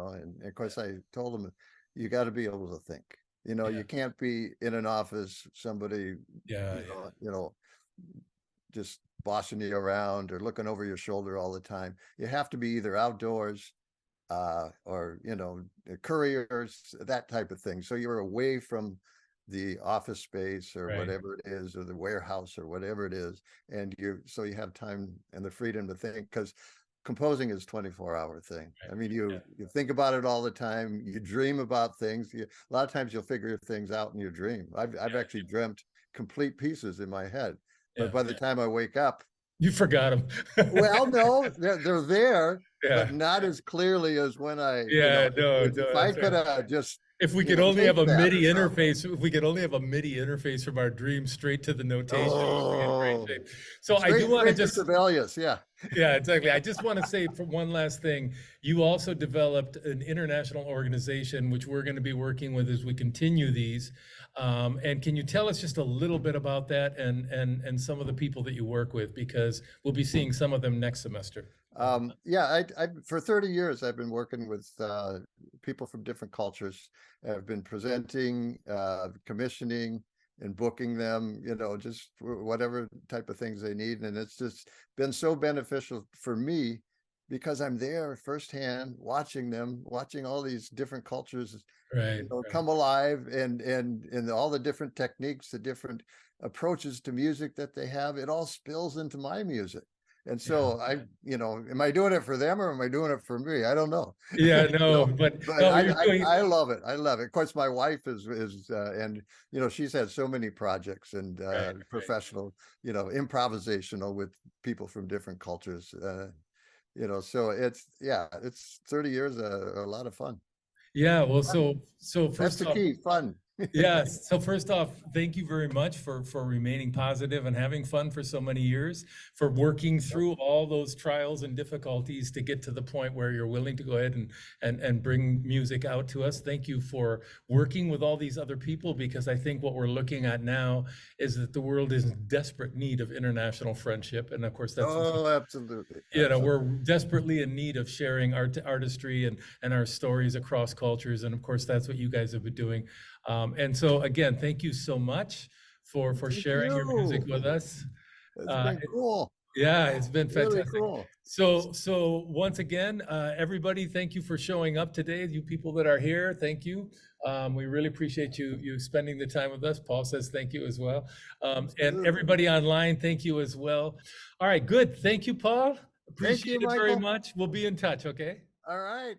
of course I told him, you got to be able to think. Yeah. You can't be in an office, somebody, Yeah. just bossing you around or looking over your shoulder all the time. You have to be either outdoors, or couriers, that type of thing. So you're away from the office space or Right. whatever it is, or the warehouse or whatever it is, and you have time and the freedom to think, because composing is 24-hour thing. I mean, you think about it all the time. You dream about things. A lot of times you'll figure things out in your dream. I've actually dreamt complete pieces in my head, but by the time I wake up, You forgot them. well, no, they're there, Yeah. but not as clearly as when Yeah, no, if I could have just, if we could only have a take that MIDI or something. interface, if we could only have a MIDI interface from our dream straight to the notation, we'd be in great Oh, shape. So I do want to straight to just, Sibelius, yeah. yeah, exactly. I just want to say for one last thing, you also developed an international organization, which we're going to be working with as we continue these. And can you tell us just a little bit about that and some of the people that you work with, because we'll be seeing some of them next semester. Yeah, I for 30 years I've been working with people from different cultures. I've been presenting, commissioning, and booking them, just whatever type of things they need. And it's just been so beneficial for me, because I'm there firsthand, watching them, watching all these different cultures, Right. come alive, and all the different techniques, the different approaches to music that they have. It all spills into my music. And so am I doing it for them or am I doing it for me? I don't know. Yeah, no, but no, I love it. I love it. Of course, my wife is and she's had so many projects and professional, improvisational with people from different cultures. So it's 30 years, a lot of fun. Yeah, well, so That's first the off, key, fun. yes. So first off, thank you very much for remaining positive and having fun for so many years, for working through all those trials and difficulties to get to the point where you're willing to go ahead and bring music out to us. Thank you for working with all these other people, because I think what we're looking at now is that the world is in desperate need of international friendship. And of course, that's Absolutely. we're desperately in need of sharing artistry and our stories across cultures. And of course, that's what you guys have been doing. And so again, thank you so much for sharing your music with us. It's been cool. Yeah, it's been Really fantastic. cool. So once again, everybody, thank you for showing up today. You people that are here, thank you. We really appreciate you spending the time with us. Paul says thank you as well. And everybody online, thank you as well. All right, good. Thank you, Paul. Appreciate it very Michael. much. We'll be in touch, okay? All right.